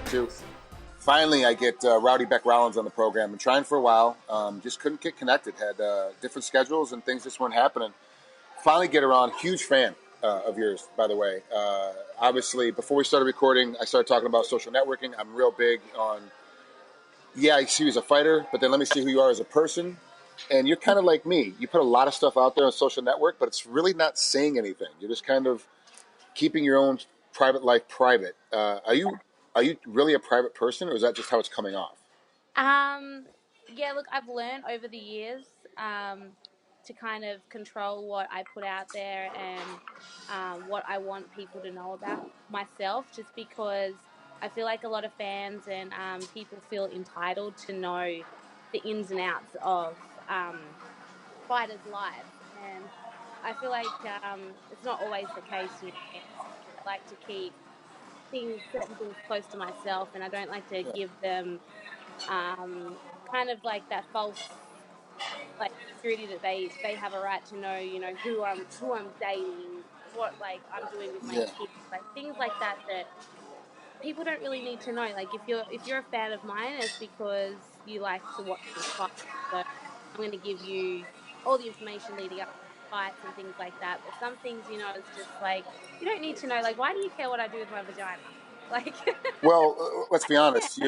Two. Finally, I get Rowdy Beck Rawlings on the program. Been trying for a while. Just couldn't get connected. Had different schedules and things just weren't happening. Finally get her on. Huge fan of yours, by the way. Obviously, before we started recording, I started talking about social networking. I'm real big on, I see you as a fighter, but then let me see who you are as a person. And you're kind of like me. You put a lot of stuff out there on social network, but it's really not saying anything. You're just kind of keeping your own private life private. Are you really a private person, or is that just how it's coming off? Yeah, look, I've learned over the years to kind of control what I put out there and what I want people to know about myself, just because I feel like a lot of fans and people feel entitled to know the ins and outs of fighters' lives. And I feel like it's not always the case. You know, I like to keep certain things close to myself, and I don't like to give them kind of like that false like security that they have a right to know, you know, who I'm dating, what like I'm doing with my Yeah. kids, like things like that people don't really need to know. Like if you're a fan of mine, it's because you like to watch me fight. So I'm going to give you all the information leading up to fights and things like that. But some things, you know, it's just like you don't need to know. Like, why do you care what I do with my vagina? Like, Well, let's be honest.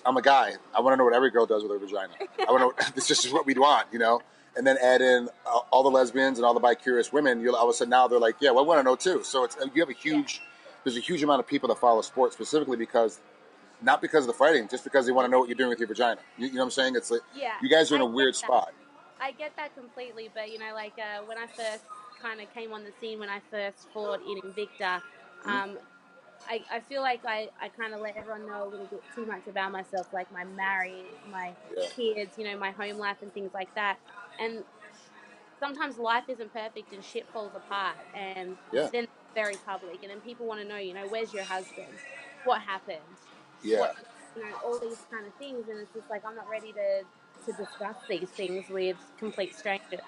I'm a guy. I want to know what every girl does with her vagina. I want to know. This is what we'd want, you know. And then add in all the lesbians and all the bi-curious women. You'll all of a sudden now they're like, yeah, well, I want to know too. So you have a huge. There's a huge amount of people that follow sport specifically because, not because of the fighting, just because they want to know what you're doing with your vagina. You know what I'm saying? It's like you guys are in a weird spot. I get that completely, but you know, like when I first kind of came on the scene, when I first fought in Invicta, I feel like I kind of let everyone know a little bit too much about myself, like my marriage, my kids, you know, my home life and things like that. And sometimes life isn't perfect and shit falls apart, and then it's very public, and then people want to know, you know, where's your husband? What happened? What, you know, all these kind of things, and it's just like I'm not ready to discuss these things with complete strangers.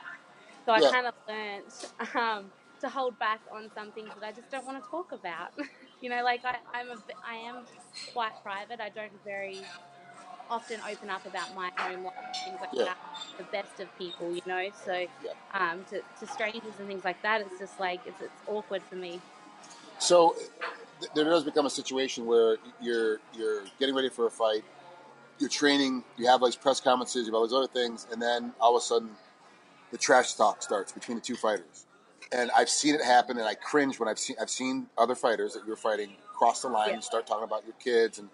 So I kind of learned to hold back on some things that I just don't want to talk about. You know, like I am quite private. I don't very often open up about my home life, things like that. The best of people, you know. So to strangers and things like that, it's just like it's awkward for me. So there does become a situation where you're getting ready for a fight, you're training, you have these press conferences, you have all these other things, and then all of a sudden the trash talk starts between the two fighters. And I've seen it happen, and I cringe when I've seen other fighters that you're fighting cross the line and start talking about your kids and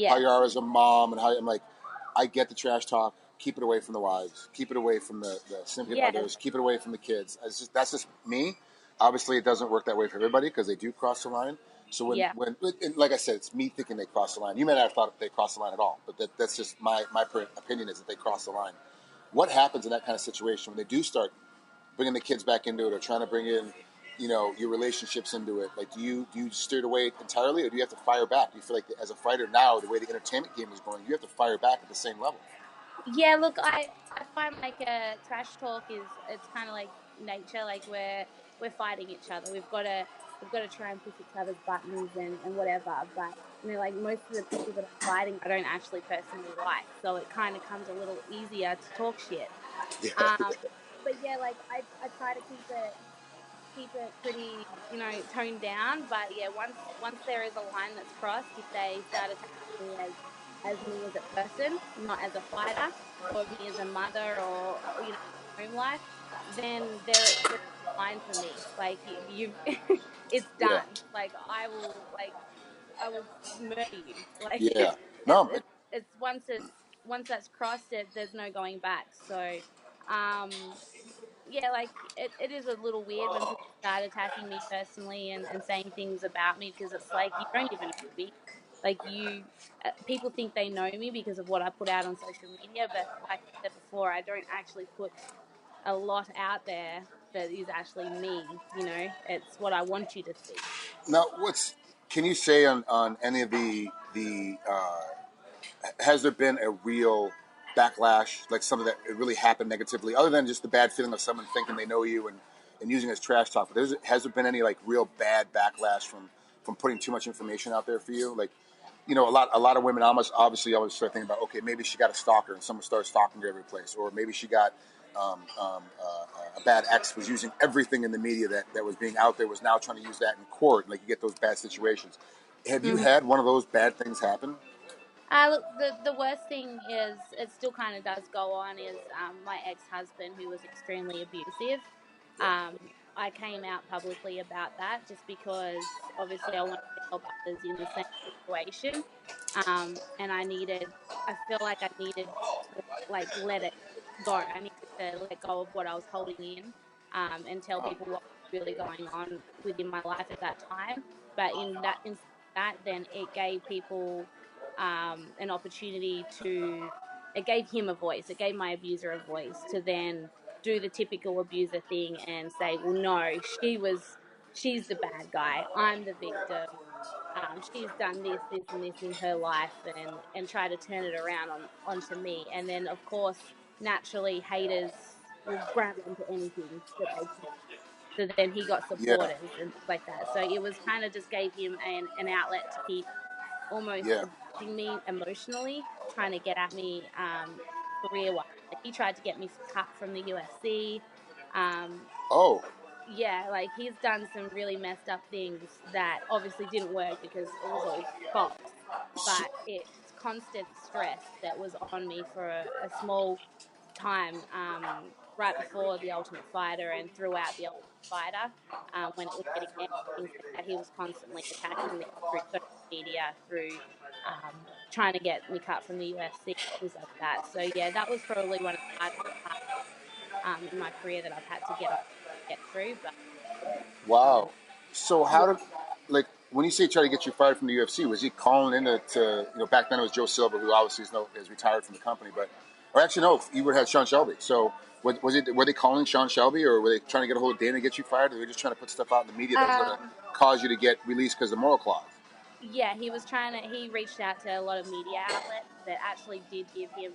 how you are as a mom, and how I'm like, I get the trash talk. Keep it away from the wives. Keep it away from the significant others. Keep it away from the kids. That's just me. Obviously, it doesn't work that way for everybody because they do cross the line. So when like I said, it's me thinking they cross the line. You may not have thought they crossed the line at all, but that's just my opinion is that they cross the line. What happens in that kind of situation when they do start bringing the kids back into it, or trying to bring in, you know, your relationships into it? Like, do you steer it away entirely, or do you have to fire back? Do you feel like as a fighter now, the way the entertainment game is going, you have to fire back at the same level? Yeah, look, I find like trash talk it's kind of like nature. Like we're fighting each other. We've got to try and push each other's buttons and whatever. But you know, like most of the people that are fighting, I don't actually personally like. So it kind of comes a little easier to talk shit. But yeah, like I try to keep it pretty, you know, toned down. But yeah, once there is a line that's crossed, if they start attacking me as me as a person, not as a fighter, or me as a mother, or you know, home life, then there's a line for me. Like you it's done. Like I will murder you. Like it's once that's crossed it, there's no going back. So yeah, like it is a little weird when people start attacking me personally and saying things about me, because it's like you don't even know me. Like people think they know me because of what I put out on social media, but like I said before, I don't actually put a lot out there that is actually me. You know, it's what I want you to see. Now, can you say on any of has there been a real backlash, like something that it really happened negatively, other than just the bad feeling of someone thinking they know you and using it as trash talk? But has there been any like real bad backlash from from putting too much information out there for you? Like, you know, a lot of women obviously always start thinking about, okay, maybe she got a stalker and someone started stalking her every place, or maybe she got a bad ex was using everything in the media that was being out there, was now trying to use that in court. Like, you get those bad situations. Have you had one of those bad things happen? Look, the worst thing is, it still kind of does go on, is my ex-husband, who was extremely abusive. I came out publicly about that just because obviously I wanted to help others in the same situation. And I feel like I needed to like let it go. I needed to let go of what I was holding in, and tell people what was really going on within my life at that time. But in that, then it gave people an opportunity to, it gave him a voice, it gave my abuser a voice to then do the typical abuser thing and say, well, no, she's the bad guy, I'm the victim. She's done this and this in her life, and try to turn it around onto me. And then of course naturally haters will grab onto anything that they can. So then he got Yeah, supporters and things like that. So it was kind of just gave him an outlet to keep almost yeah. abusing me emotionally, trying to get at me career wise. Like, he tried to get me cut from the UFC. Um, Oh, yeah, like he's done some really messed up things that obviously didn't work because it was all false. so, But it's constant stress that was on me for a small time, right before the Ultimate Fighter and throughout the Ultimate Fighter, when it was getting aired, things like that. He was constantly attacking me through social media, through trying to get me cut from the UFC, things like that. So yeah, that was probably one of the hardest parts in my career that I've had to get through. But wow. So how yeah, did, like, when you say try to get you fired from the UFC, was he calling in to you know, back then it was Joe Silva, who obviously is retired from the company, but, or actually no, you would have had Sean Shelby. So were they calling Sean Shelby, or were they trying to get a hold of Dana to get you fired, or were they just trying to put stuff out in the media that was going to um, cause you to get released because of the moral clause? yeah, he was trying to. He reached out to a lot of media outlets that actually did give him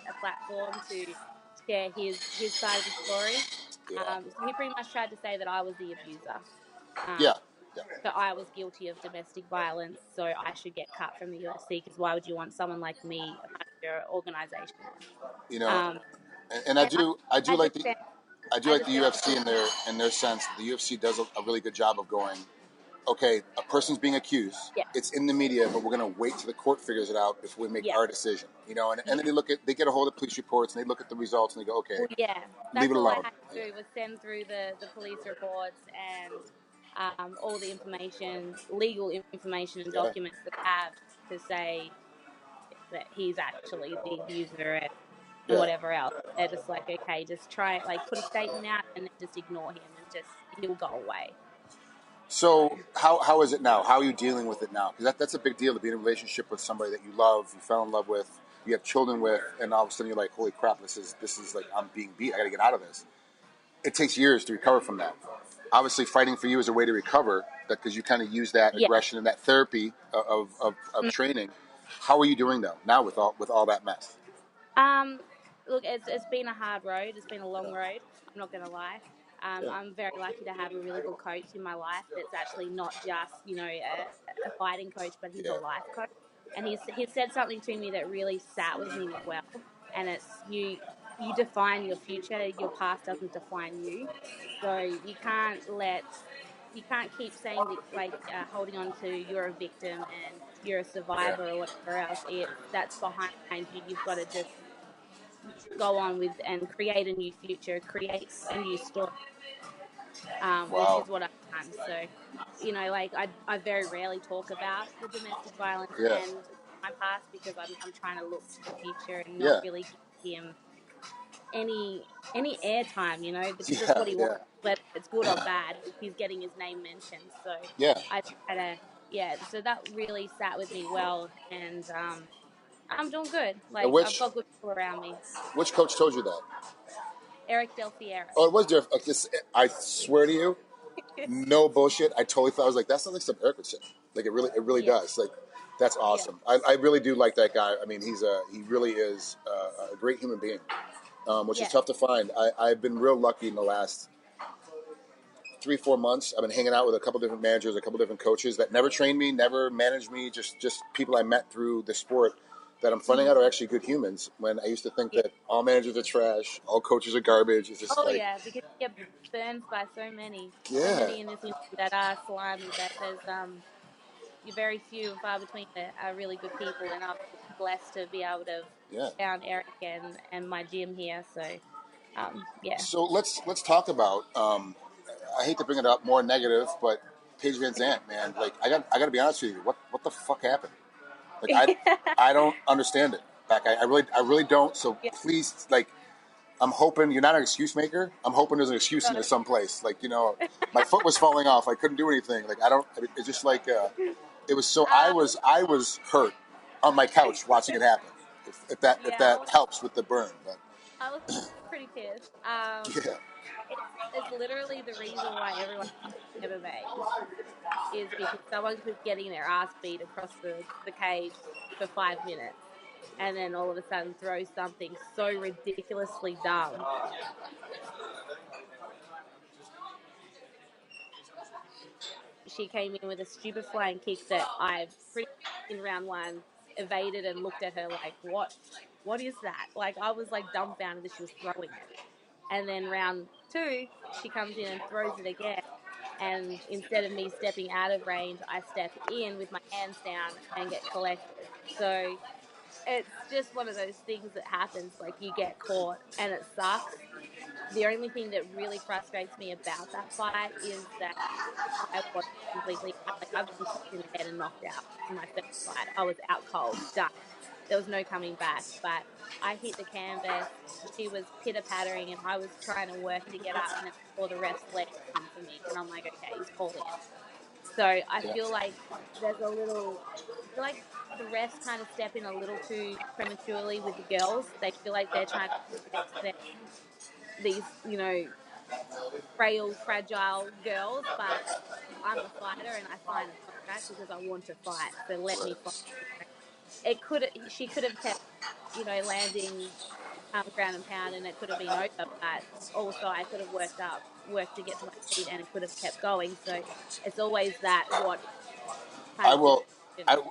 a platform to share his side of the story. Yeah, So he pretty much tried to say that I was the abuser. yeah, Um, yeah. that I was guilty of domestic violence, so I should get cut from the UFC, because why would you want someone like me a part of your organization? You know, Um, and and I do I like just the found, I do I like just the found, UFC in their sense. The UFC does a really good job of going, okay, a person's being accused. yeah, It's in the media, but we're going to wait till the court figures it out before we make yeah, our decision. You know, and yeah. then they get a hold of police reports and they look at the results and they go, okay, Well, yeah, leave that's it all I alone. had to do was send through the police reports and all the information, legal information and Yeah, documents that I have to say that he's actually the abuser and yeah. whatever else. They're just like, okay, just try, like, put a statement out and then just ignore him and just he'll go away. So how is it now? How are you dealing with it now? Because that's a big deal to be in a relationship with somebody that you love, you fell in love with, you have children with, and all of a sudden you're like, holy crap, this is like, I'm being beat. I got to get out of this. It takes years to recover from that. Obviously, fighting for you is a way to recover, because you kind of use that Yeah. aggression and that therapy of training. How are you doing though now with all that mess? Um, Look, it's been a hard road. It's been a long road. I'm not gonna lie. Yeah, I'm very lucky to have a really good coach in my life. That's actually not just, a fighting coach, but he's a yeah, life coach. And he said something to me that really sat with me well. And it's, you define your future. Your past doesn't define you. So you can't keep saying that, like, holding on to you're a victim and you're a yeah. survivor or whatever else. That's behind you. You've got to just go on with and create a new future, create a new story, which Wow. is what I've done. So, like, I very rarely talk about the domestic violence Yeah, and my past, because I'm trying to look to the future and not yeah, really give him any airtime, because that's yeah, what he wants, yeah, whether it's good or bad. He's getting his name mentioned. So yeah. I try to, yeah. So that really sat with me well, and I'm doing good. And Like, I've got good people around me. which coach told you that? Eric Del Fiero. Oh, it was there. I swear to you, no bullshit. I totally thought, I was like, that sounds like some Eric would say. Like, it really Yeah, does. Like, that's yeah, awesome. I really do like that guy. I mean, he really is a great human being, which is yeah. tough to find. I've been real lucky in the last 3-4 months, I've been hanging out with a couple different managers, a couple different coaches that never trained me, never managed me, just people I met through the sport that I'm finding out are actually good humans. When I used to think that all managers are trash, all coaches are garbage. It's just because you get burned by so many in this industry that are slimy. That there's you're very few and far between that are really good people, and I'm blessed to be able to found Eric and my gym here. So, So let's talk about. I hate to bring it up more negative, but Paige Van Zandt, man, like I got to be honest with you. What the fuck happened? Like I don't understand it. Like I really don't. So please, like, I'm hoping you're not an excuse maker. I'm hoping there's an excuse in there someplace. Like, my foot was falling off. I couldn't do anything. Like it's just like it was so. I was hurt on my couch watching it happen. If that helps with the burn, but I was pretty pissed. It's literally the reason why everyone MMA is because someone was getting their ass beat across the cage for 5 minutes, and then all of a sudden throw something so ridiculously dumb. She came in with a stupid flying kick that I pretty in round one evaded and looked at her like, what is that? Like, I was like dumbfounded that she was throwing it. And then round two, she comes in and throws it again. And instead of me stepping out of range, I step in with my hands down and get collected. So it's just one of those things that happens. Like, you get caught and it sucks. The only thing that really frustrates me about that fight is that I was completely out. Like, I've been kicked in the head and knocked out in my first fight. I was out cold, done. There was no coming back. But I hit the canvas. She was pitter-pattering, and I was trying to work to get up, and then I saw the ref's leg come for me. And I'm like, okay, he's calling it. So I feel like there's a little... I feel like the refs kind of step in a little too prematurely with the girls. They feel like they're trying to protect these, frail, fragile girls, but I'm a fighter and I sign a contract because I want to fight. So let me fight. She could have kept, landing ground and pound, and it could have been over. But also, I could have worked to get to my feet, and it could have kept going. So it's always that what kind I of will.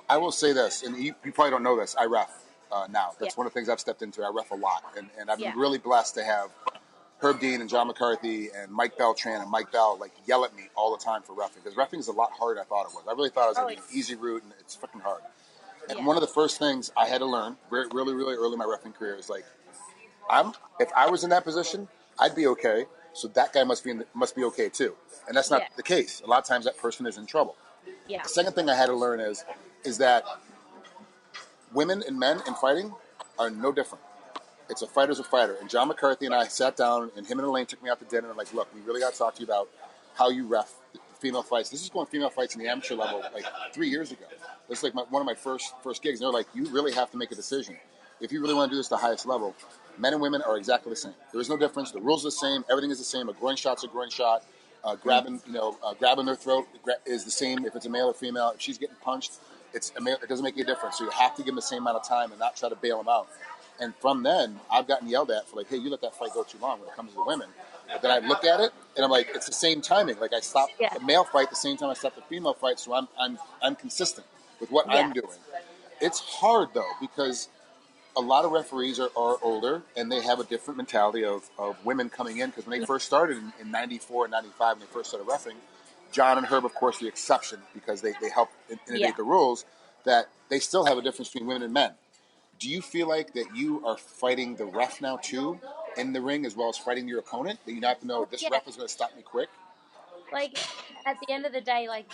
I will say this, and you probably don't know this. I ref now. That's one of the things I've stepped into. I ref a lot, and I've been really blessed to have Herb Dean and John McCarthy and Mike Beltran and Mike Bell like yell at me all the time for roughing, because roughing is a lot harder than I thought it was. I really thought it was going to be an easy route, and it's fucking hard. And one of the first things I had to learn really, really early in my roughing career is like, if I was in that position, I'd be okay. So that guy must be okay too, and that's not the case. A lot of times that person is in trouble. The second thing I had to learn is that women and men in fighting are no different. It's a fighter's a fighter. And John McCarthy and I sat down, and him and Elaine took me out to dinner and like, look, we really got to talk to you about how you ref the female fights. This is going female fights in the amateur level like 3 years ago. This is like one of my first gigs. And they're like, you really have to make a decision. If you really want to do this at the highest level, men and women are exactly the same. There is no difference. The rules are the same. Everything is the same. A groin shot's a groin shot. Grabbing their throat is the same if it's a male or female. If she's getting punched, it's a male. It doesn't make any difference. So you have to give them the same amount of time and not try to bail them out. And from then, I've gotten yelled at for like, hey, you let that fight go too long when it comes to the women. But then I look at it and I'm like, it's the same timing. Like I stopped the male fight the same time I stopped the female fight, so I'm consistent with what I'm doing. It's hard though, because a lot of referees are older and they have a different mentality of women coming in, because when they first started in 94 and 95 when they first started reffing, John and Herb, of course, the exception because they helped innovate the rules, that they still have a difference between women and men. Do you feel like that you are fighting the ref now too in the ring as well as fighting your opponent? That you have to know this ref is going to stop me quick? Like, at the end of the day, like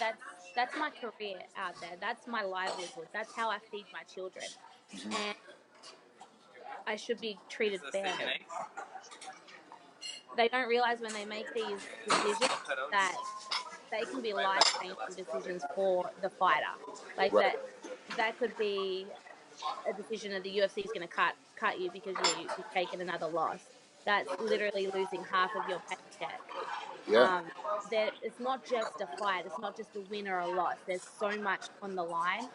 that's my career out there. That's my livelihood. That's how I feed my children. And I should be treated fairly. They don't realize when they make these decisions that they can be life-changing decisions for the fighter. Like that could be a decision that the UFC is going to cut you because you've taken another loss. That's literally losing half of your paycheck. It's not just a fight. It's not just a win or a loss. There's so much on the line,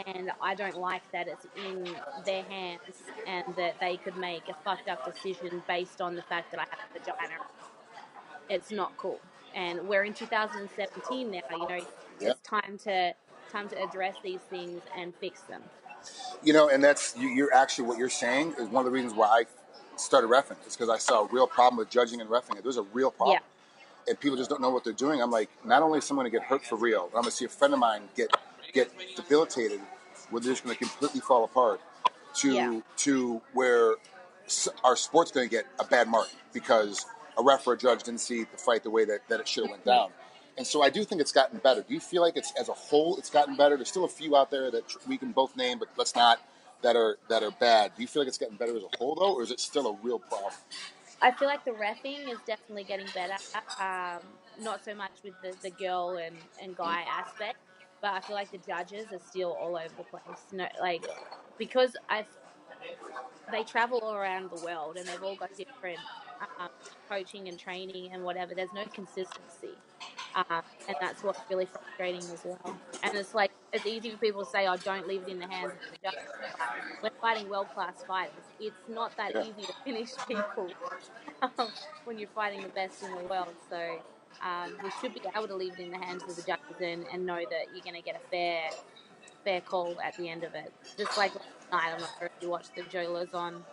and I don't like that it's in their hands and that they could make a fucked up decision based on the fact that I have a vagina. It's not cool. and we're in 2017 now. It's time to address these things and fix them. And that's you're actually what you're saying is one of the reasons why I started reffing. It's because I saw a real problem with judging and reffing. There's a real problem. Yeah. And people just don't know what they're doing. I'm like, not only is someone going to get hurt for real, but I'm going to see a friend of mine get debilitated, where they're just going to completely fall apart, to where our sport's going to get a bad mark because a ref or a judge didn't see the fight the way that it should have went down. And so I do think it's gotten better. Do you feel like it's as a whole it's gotten better? There's still a few out there that we can both name, but let's not that are bad. Do you feel like it's gotten better as a whole though, or is it still a real problem? I feel like the reffing is definitely getting better. Not so much with the girl and guy aspect, but I feel like the judges are still all over the place. Because they travel all around the world and they've all got different um, coaching and training and whatever. There's no consistency, and that's what's really frustrating as well. And it's easy for people to say, "Oh, don't leave it in the hands of the judge." But when fighting world-class fighters, it's not that easy to finish people when you're fighting the best in the world. So we should be able to leave it in the hands of the judges and know that you're going to get a fair call at the end of it. Just like last night, I'm not sure if you watched the Joe Lozon.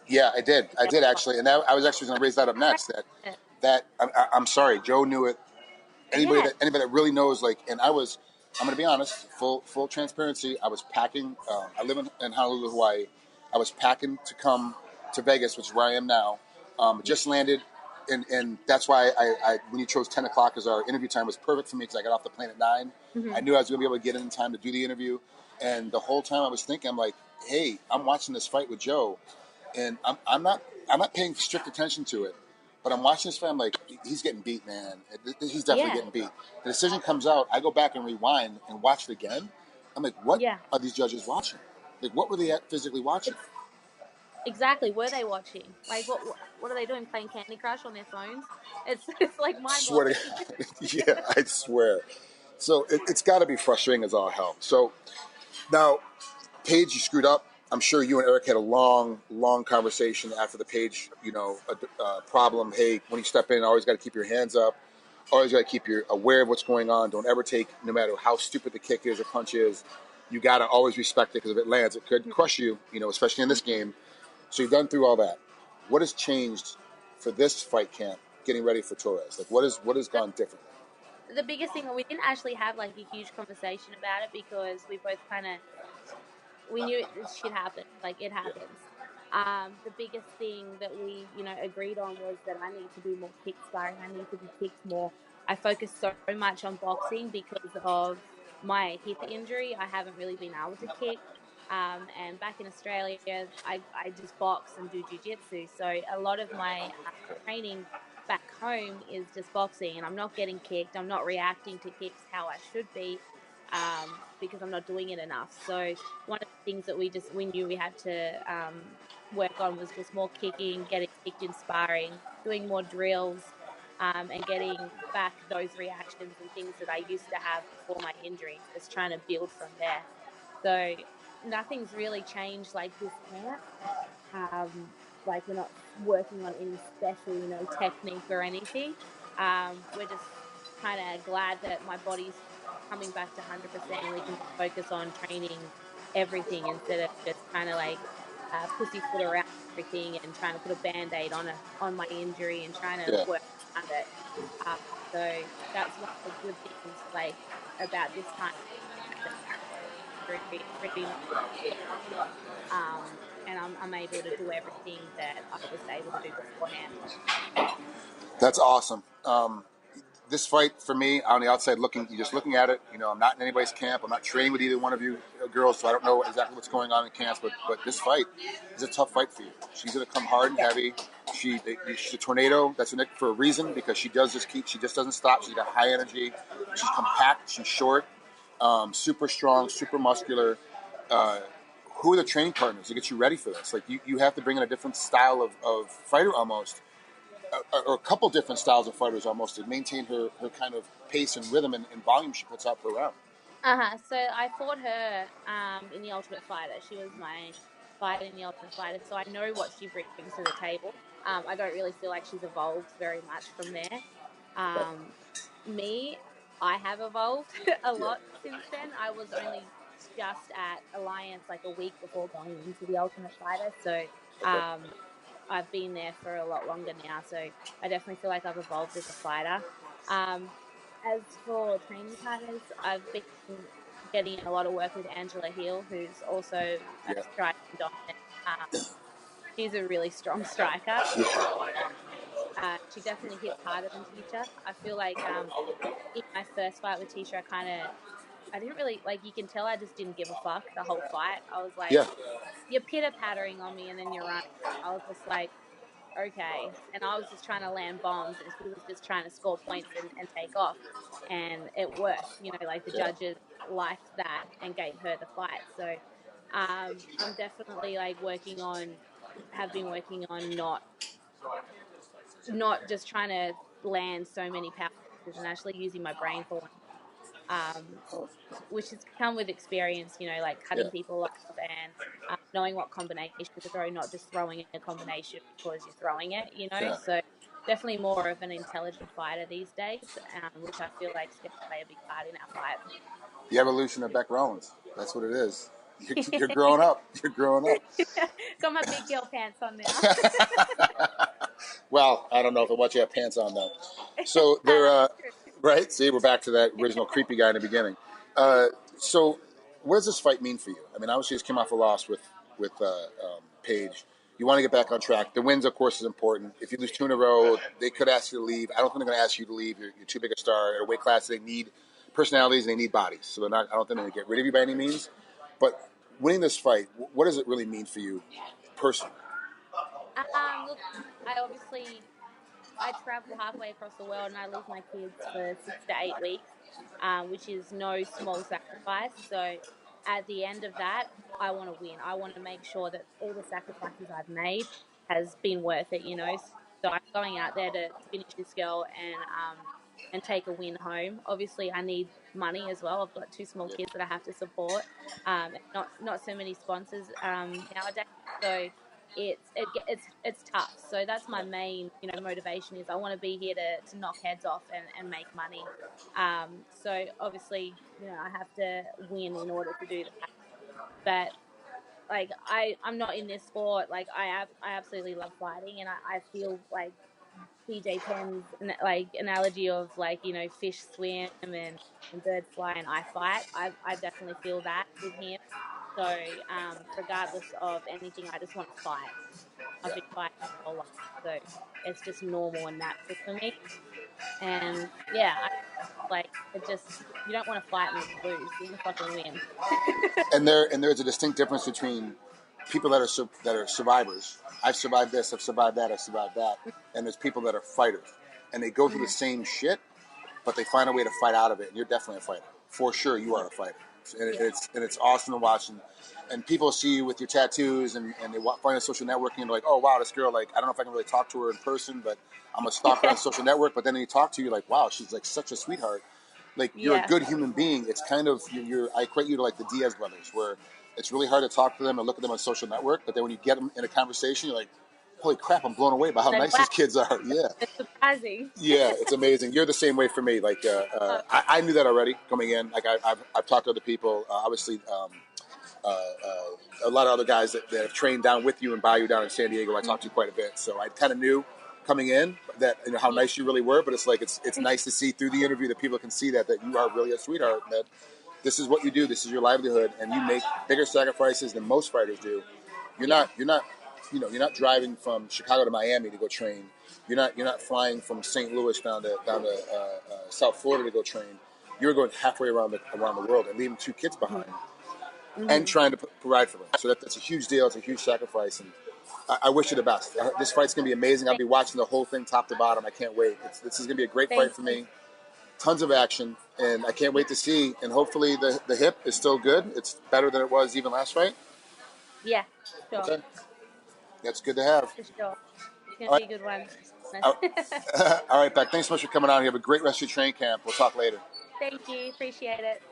Yeah, I did. I did actually, and I was actually going to raise that up next. I'm sorry, Joe knew it. Anybody that really knows, and I'm going to be honest, full transparency. I was packing. I live in Honolulu, Hawaii. I was packing to come to Vegas, which is where I am now. Just landed, and that's why I when you chose 10 o'clock as our interview time was perfect for me because I got off the plane at 9. I knew I was going to be able to get in time to do the interview, and the whole time I was thinking, I'm like, hey, I'm watching this fight with Joe, and I'm not paying strict attention to it. But I'm watching this fight, I'm like, he's getting beat, man. He's definitely getting beat. The decision comes out, I go back and rewind and watch it again. I'm like, what are these judges watching? Like, what were they physically watching? Exactly. Were they watching? Like, what are they doing? Playing Candy Crush on their phones? It's like mind-boggling. Yeah, I swear. So it's got to be frustrating as all hell. So now, Paige, you screwed up. I'm sure you and Eric had a long conversation after the Paige, problem. Hey, when you step in, always got to keep your hands up. Always got to keep you aware of what's going on. Don't ever take, no matter how stupid the kick is or punch is, you got to always respect it because if it lands, it could crush you, especially in this game. So you've done through all that. What has changed for this fight camp getting ready for Torres? Like, what has gone differently? The biggest thing, we didn't actually have like a huge conversation about it because we both we knew this shit happened. Like, it happens. The biggest thing that we, agreed on was that I need to do more kick sparring. I need to be kicked more. I focus so much on boxing because of my hip injury. I haven't really been able to kick. And back in Australia, I just box and do jiu-jitsu. So a lot of my training back home is just boxing, and I'm not getting kicked. I'm not reacting to kicks how I should be. Because I'm not doing it enough. So one of the things that we knew we had to work on was just more kicking, getting kicked in sparring, doing more drills, and getting back those reactions and things that I used to have before my injury, just trying to build from there. So nothing's really changed like this camp. Like, we're not working on any special, technique or anything. We're just kind of glad that my body's coming back to 100% and we can focus on training everything instead of just kind of like pussyfoot around everything and trying to put a band-aid on my injury and trying to work around it. So that's one of the good things like about this time. Pretty much, and I'm able to do everything that I was able to do beforehand. That's awesome. This fight for me on the outside looking at it, I'm not in anybody's camp. I'm not training with either one of you girls, so I don't know exactly what's going on in camps. But this fight is a tough fight for you. She's going to come hard and heavy. She's a tornado. That's for a reason because she just doesn't stop. She's got high energy. She's compact. She's short. Super strong. Super muscular. Who are the training partners to get you ready for this? Like you have to bring in a different style of fighter almost. Or a couple different styles of fighters almost to maintain her kind of pace and rhythm and volume she puts out per round. So I fought her in the Ultimate Fighter. She was my fighter in the Ultimate Fighter, so I know what she brings to the table. I don't really feel like she's evolved very much from there. I have evolved a lot since then. I was only just at Alliance like a week before going into the Ultimate Fighter, so I've been there for a lot longer now. So I definitely feel like I've evolved as a fighter. As for training partners, I've been getting a lot of work with Angela Hill, who's also a striking dominant. She's a really strong striker. She definitely hits harder than Tisha. I feel like in my first fight with Tisha, I didn't really, like, you can tell I just didn't give a fuck the whole fight. I was like, you're pitter-pattering on me and then you're running. I was just like, okay. And I was just trying to land bombs and she was just trying to score points and take off. And it worked. You know, like the judges liked that and gave her the fight. So I'm definitely like have been working on not just trying to land so many power punches and actually using my brain for one. Which has come with experience, you know, like cutting people off and knowing what combination to throw, not just throwing a combination because you're throwing it, you know. So definitely more of an intelligent fighter these days, which I feel like is going to play a big part in our fight. The evolution of Beck Rawlings. That's what it is. You're growing up. You're growing up. Got my big girl pants on now. Well, I don't know if I want you to have pants on though. So they're right. See, we're back to that original creepy guy in the beginning. So, what does this fight mean for you? I mean, obviously, you just came off a loss with Paige. You want to get back on track. The wins, of course, is important. If you lose 2 in a row, they could ask you to leave. I don't think they're going to ask you to leave. You're too big a star. At a weight class, they need personalities and they need bodies. So they're not. I don't think they're going to get rid of you by any means. But winning this fight, what does it really mean for you personally? Look, I travel halfway across the world and I leave my kids for 6 to 8 weeks, which is no small sacrifice. So at the end of that, I want to win. I want to make sure that all the sacrifices I've made has been worth it, you know. So I'm going out there to finish this girl and take a win home. Obviously, I need money as well. I've got 2 small kids that I have to support, not so many sponsors nowadays. So it's tough. So that's my main, you know, motivation is I want to be here to knock heads off and make money. So obviously, you know, I have to win in order to do that. But like I'm not in this sport. Like I absolutely love fighting, and I feel like PJ Penn's like analogy of like, you know, fish swim and birds fly and I fight. I definitely feel that with him. So regardless of anything, I just want to fight. I've been fighting my whole life, so it's just normal and natural for me. And yeah, you don't want to fight and lose. You want to fucking win. And there's a distinct difference between people that are survivors. I've survived this. I've survived that. I've survived that. And there's people that are fighters, and they go through the same shit, but they find a way to fight out of it. And you're definitely a fighter, for sure. You are a fighter, and it's awesome to watch. And people see you with your tattoos, and they find a social networking, and they're like, oh wow, this girl, like, I don't know if I can really talk to her in person, but I'm a stalker on social network. But then when you talk to you, you're like, wow, she's like such a sweetheart. Like, you're a good human being. It's kind of I equate you to like the Diaz brothers, where it's really hard to talk to them and look at them on social network, but then when you get them in a conversation, you're like, holy crap, I'm blown away by how nice these kids are. Yeah. It's surprising. Yeah, it's amazing. You're the same way for me. Like, I knew that already coming in. Like, I've talked to other people. Obviously, a lot of other guys that have trained down with you and by you down in San Diego. I talked to you quite a bit, so I kind of knew coming in that, you know, how nice you really were. But it's like it's nice to see through the interview that people can see that you are really a sweetheart. That this is what you do. This is your livelihood, and you make bigger sacrifices than most fighters do. You're not driving from Chicago to Miami to go train. You're not flying from St. Louis down to South Florida to go train. You're going halfway around the world and leaving 2 kids behind, and trying to provide for them. So that's a huge deal. It's a huge sacrifice, and I wish you the best. This fight's gonna be amazing. I'll be watching the whole thing top to bottom. I can't wait. This is gonna be a great fight for me. Tons of action, and I can't wait to see. And hopefully the hip is still good. It's better than it was even last fight. Yeah, sure. Okay. That's good to have. For sure. It's going to be a good one. All right, Beck. Thanks so much for coming on. You have a great rest of your training camp. We'll talk later. Thank you. Appreciate it.